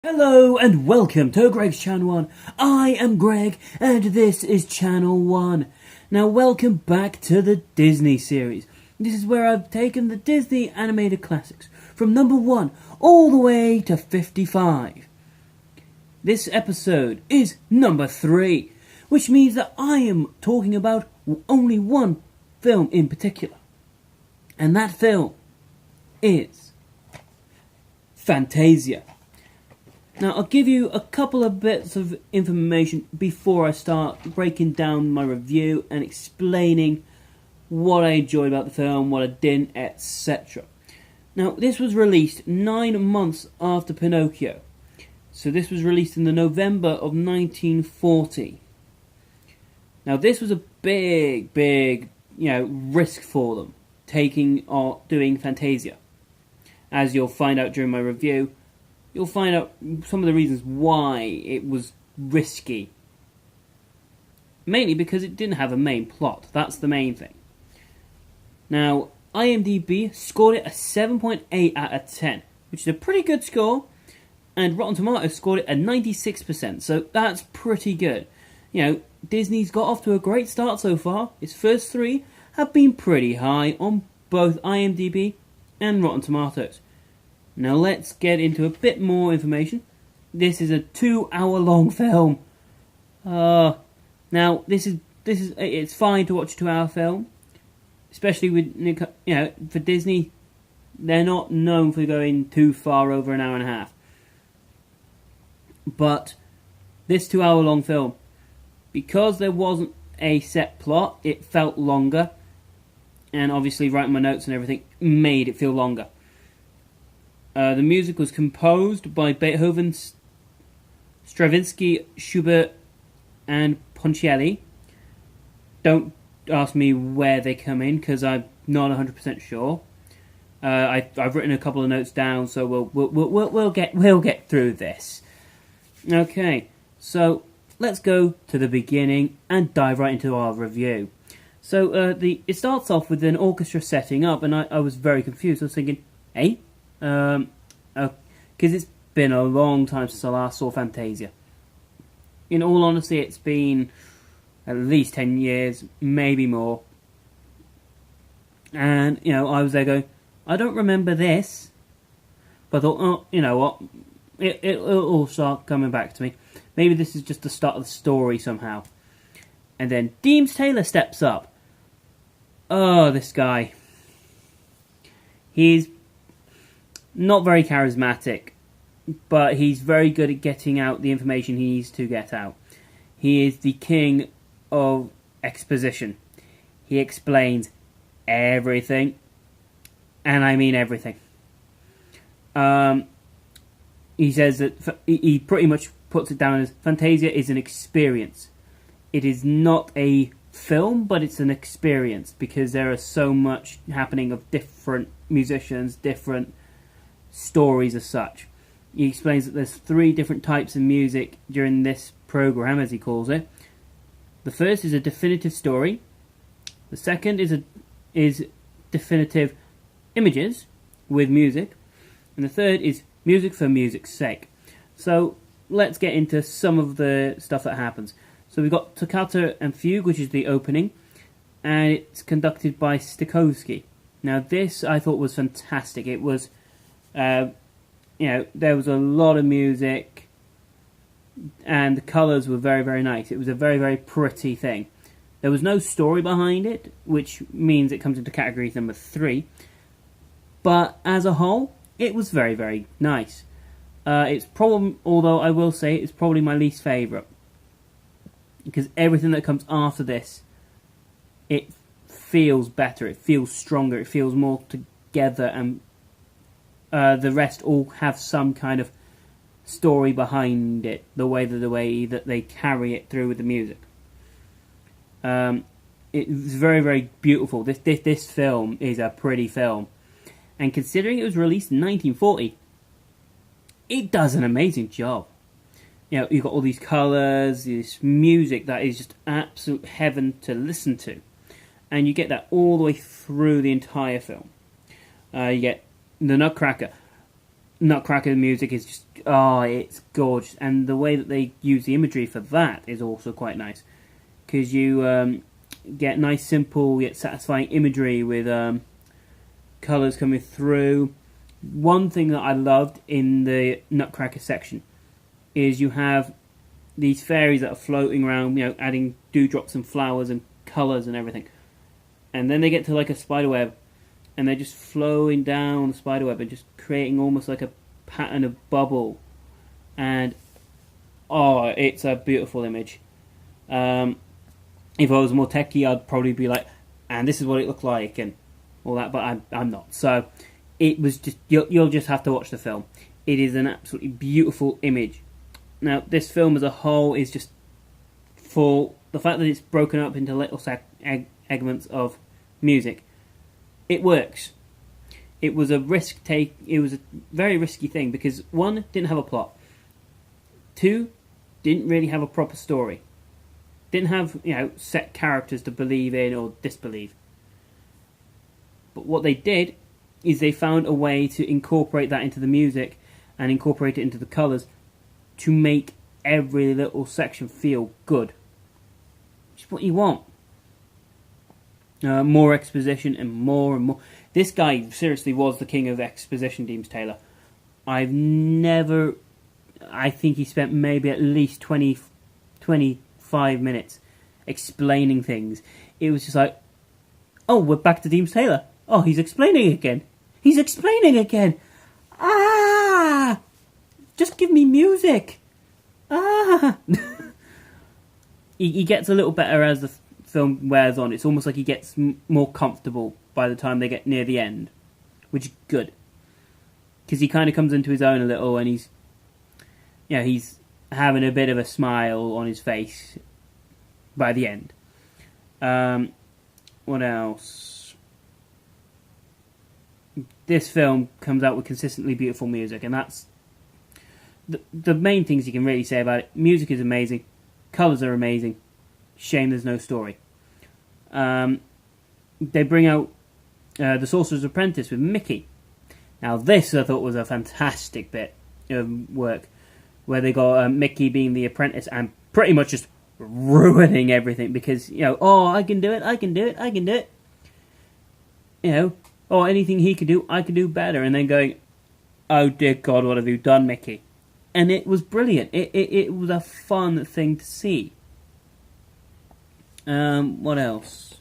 Hello and welcome to Greg's Channel 1. I am Greg and this is Channel 1. Now welcome back to the Disney series. This is where I've taken the Disney animated classics from number 1 all the way to 55. This episode is number 3, which means that I am talking about only one film in particular. And that film is Fantasia. Now, I'll give you a couple of bits of information before I start breaking down my review and explaining what I enjoyed about the film, what I didn't, etc. Now, this was released 9 months after Pinocchio. So this was released in the November of 1940. Now, this was a big, risk for them, doing Fantasia. As you'll find out during my review, you'll find out some of the reasons why it was risky. Mainly because it didn't have a main plot. That's the main thing. Now, IMDb scored it a 7.8 out of 10, which is a pretty good score. And Rotten Tomatoes scored it a 96%, so that's pretty good. You know, Disney's got off to a great start so far. Its first 3 have been pretty high on both IMDb and Rotten Tomatoes. Now let's get into a bit more information. This is a 2-hour-long film. Now it's fine to watch a 2-hour film, especially with for Disney. They're not known for going too far over an hour and a half. But this 2-hour-long film, because there wasn't a set plot, it felt longer, and obviously writing my notes and everything made it feel longer. The music was composed by Beethoven, Stravinsky, Schubert, and Ponchielli. Don't ask me where they come in, because I'm not 100% sure. I've written a couple of notes down, so we'll get through this. Okay, so let's go to the beginning and dive right into our review. So it starts off with an orchestra setting up, and I was very confused. I was thinking, hey. Because it's been a long time since I last saw Fantasia. In all honesty, it's been at least 10 years, maybe more. And, I was there going, I don't remember this. But I thought, oh, you know what, it'll all start coming back to me. Maybe this is just the start of the story somehow. And then Deems Taylor steps up. Oh, this guy. He's not very charismatic, but he's very good at getting out the information he needs to get out. He is the king of exposition. He explains everything, and I mean everything. He says that he pretty much puts it down as Fantasia is an experience. It is not a film, but it's an experience, because there is so much happening of different musicians, different stories as such. He explains that there's 3 different types of music during this program, as he calls it. The first is a definitive story. The second is definitive images with music, and the third is music for music's sake. So let's get into some of the stuff that happens. So we've got Toccata and Fugue, which is the opening, and it's conducted by Stokowski. Now this I thought was fantastic. It was there was a lot of music, and the colours were very, very nice. It was a very, very pretty thing. There was no story behind it, which means it comes into category number 3. But as a whole, it was very, very nice. Although I will say it's probably my least favourite, because everything that comes after this, it feels better, it feels stronger, it feels more together, and the rest all have some kind of story behind it, the way that they carry it through with the music. It's very, very beautiful. This film is a pretty film, and considering it was released in 1940, it does an amazing job. You've got all these colours, this music that is just absolute heaven to listen to, and you get that all the way through the entire film. You get the Nutcracker. Nutcracker music is just, it's gorgeous. And the way that they use the imagery for that is also quite nice. Because you get nice, simple, yet satisfying imagery with colours coming through. One thing that I loved in the Nutcracker section is you have these fairies that are floating around, adding dewdrops and flowers and colours and everything. And then they get to like a spiderweb, and they're just flowing down the spiderweb and just creating almost like a pattern of bubble. And, it's a beautiful image. If I was more techie, I'd probably be like, and this is what it looked like, and all that, but I'm not. So, it was just, you'll just have to watch the film. It is an absolutely beautiful image. Now, this film as a whole is just for the fact that it's broken up into little segments of music. It works. It was a It was a very risky thing because 1, didn't have a plot. 2, didn't really have a proper story. Didn't have set characters to believe in or disbelieve. But what they did is they found a way to incorporate that into the music and incorporate it into the colours to make every little section feel good. Which is what you want. More exposition and more and more. This guy seriously was the king of exposition, Deems Taylor. I think he spent maybe at least 25 minutes explaining things. It was just like, oh, we're back to Deems Taylor. Oh, he's explaining again. He's explaining again. Just give me music. He gets a little better as the film wears on. It's almost like he gets more comfortable by the time they get near the end, which is good because he kind of comes into his own a little, and he's having a bit of a smile on his face by the end. What else? This film comes out with consistently beautiful music, and that's the main things you can really say about it. Music is amazing, colours are amazing. Shame there's no story. They bring out The Sorcerer's Apprentice with Mickey. Now this I thought was a fantastic bit of work, where they got Mickey being the apprentice and pretty much just ruining everything because, I can do it, I can do it, I can do it. Anything he could do, I could do better. And then going, oh dear God, what have you done, Mickey? And it was brilliant. It was a fun thing to see. What else?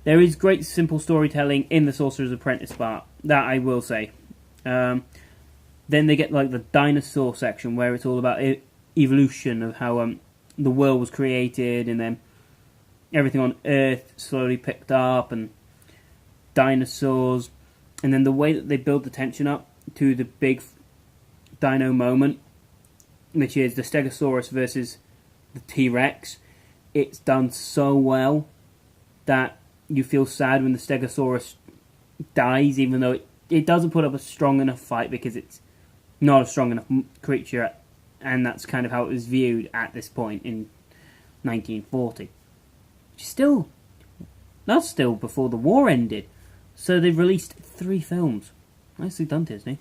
There is great simple storytelling in The Sorcerer's Apprentice part. That I will say. Then they get like the dinosaur section where it's all about evolution of how the world was created, and then everything on Earth slowly picked up, and dinosaurs, and then the way that they build the tension up to the big dino moment, which is the Stegosaurus versus the T-Rex. It's done so well that you feel sad when the Stegosaurus dies, even though it doesn't put up a strong enough fight because it's not a strong enough creature, and that's kind of how it was viewed at this point in 1940. That's still before the war ended. So they've released 3 films. Nicely done, Disney.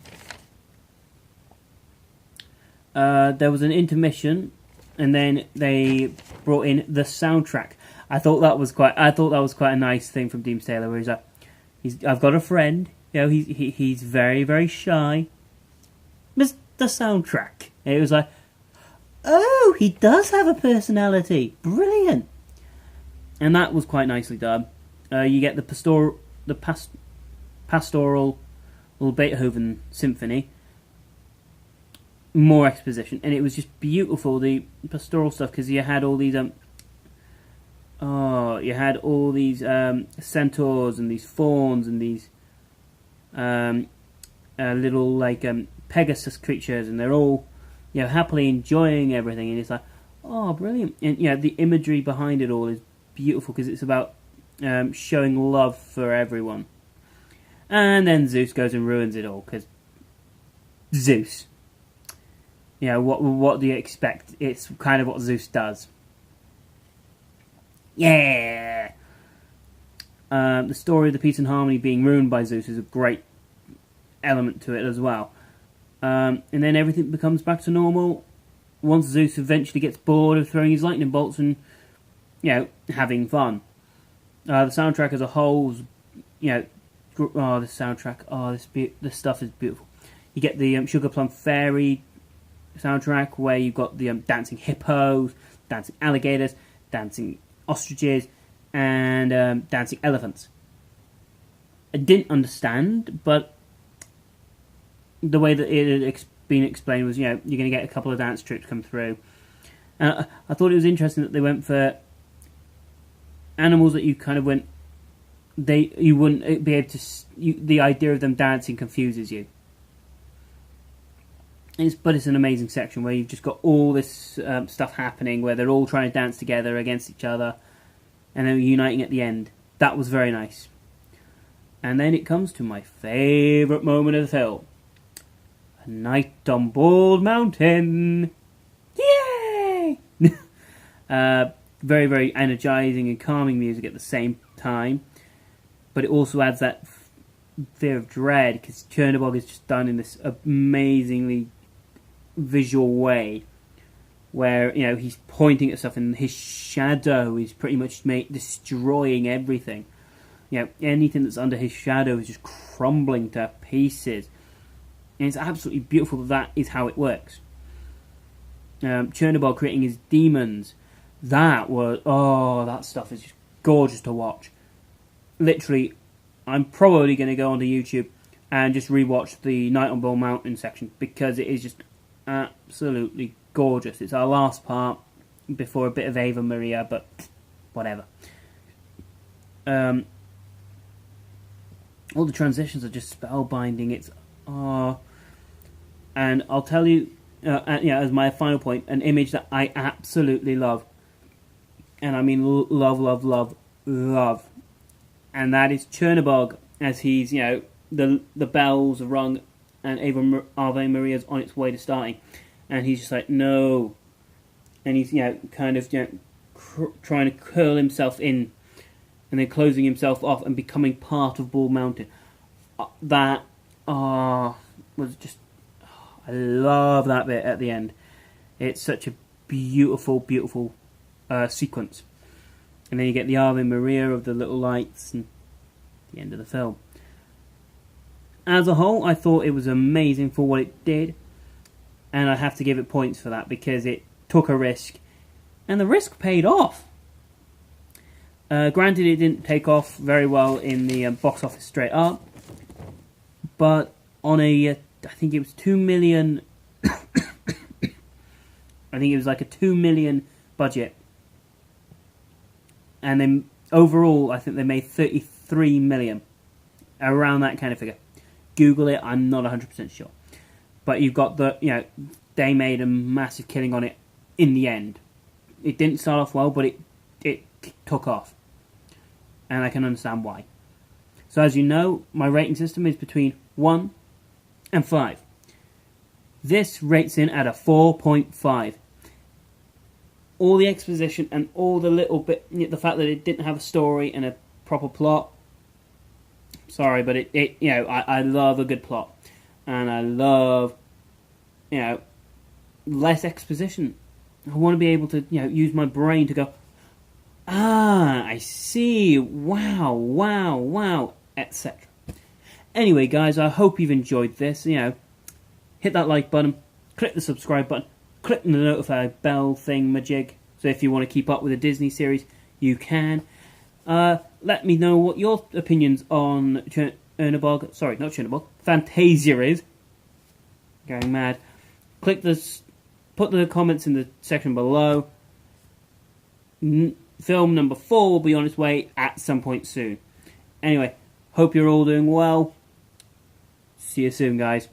There was an intermission, and then they brought in the soundtrack. I thought that was quite a nice thing from Deems Taylor, where he's like, I've got a friend. He's very, very shy. Mr. Soundtrack. And it was like, oh, he does have a personality. Brilliant. And that was quite nicely done. You get the pastoral little Beethoven symphony. More exposition, and it was just beautiful, the pastoral stuff, because you had all these centaurs and these fawns and these little like Pegasus creatures, and they're all happily enjoying everything, and it's like, oh, brilliant. And the imagery behind it all is beautiful because it's about showing love for everyone. And then Zeus goes and ruins it all because Zeus. What do you expect? It's kind of what Zeus does. Yeah. The story of the peace and harmony being ruined by Zeus is a great element to it as well. And then everything becomes back to normal once Zeus eventually gets bored of throwing his lightning bolts and, having fun. The soundtrack as a whole, the soundtrack, this stuff is beautiful. You get the Sugar Plum Fairy soundtrack where you've got the dancing hippos, dancing alligators, dancing ostriches, and dancing elephants. I didn't understand, but the way that it had been explained was, you're going to get a couple of dance tricks come through. I thought it was interesting that they went for animals that you kind of went, you wouldn't be able to. The idea of them dancing confuses you. But it's an amazing section where you've just got all this stuff happening where they're all trying to dance together against each other and then uniting at the end. That was very nice. And then it comes to my favourite moment of the film. A night on Bald Mountain. Yay! Very, very energising and calming music at the same time. But it also adds that fear of dread because Chernobog is just done in this amazingly visual way where, he's pointing at stuff and his shadow is pretty much destroying everything. Anything that's under his shadow is just crumbling to pieces. And it's absolutely beautiful that is how it works. Chernobog creating his demons. That stuff is just gorgeous to watch. Literally, I'm probably going to go onto YouTube and just rewatch the Night on Bald Mountain section because it is just absolutely gorgeous. It's our last part before a bit of Ava Maria, but whatever. All the transitions are just spellbinding. It's and I'll tell you, as my final point, an image that I absolutely love, and I mean love, love, love, love, and that is Chernobog as he's the bells are rung and Ave Maria's on its way to starting, and he's just like no, and he's trying to curl himself in, and then closing himself off and becoming part of Bald Mountain. That was just, I love that bit at the end. It's such a beautiful, beautiful sequence. And then you get the Ave Maria of the little lights and the end of the film. As a whole, I thought it was amazing for what it did. And I have to give it points for that because it took a risk. And the risk paid off. Granted, it didn't take off very well in the box office straight up. But on I think it was 2 million... I think it was like a 2 million budget. And then overall, I think they made 33 million. Around that kind of figure. Google it, I'm not 100% sure. But you've got they made a massive killing on it in the end. It didn't start off well, but it took off. And I can understand why. So as you know, my rating system is between 1 and 5. This rates in at a 4.5. All the exposition and all the little bit, the fact that it didn't have a story and a proper plot. Sorry, but I love a good plot. And I love, less exposition. I want to be able to, use my brain to go, I see, wow, etc. Anyway, guys, I hope you've enjoyed this. Hit that like button, click the subscribe button, click the notify bell thing majig. So if you want to keep up with the Disney series, you can. Let me know what your opinions on Fantasia is. Going mad. Put the comments in the section below. Film number 4 will be on its way at some point soon. Anyway, hope you're all doing well. See you soon, guys.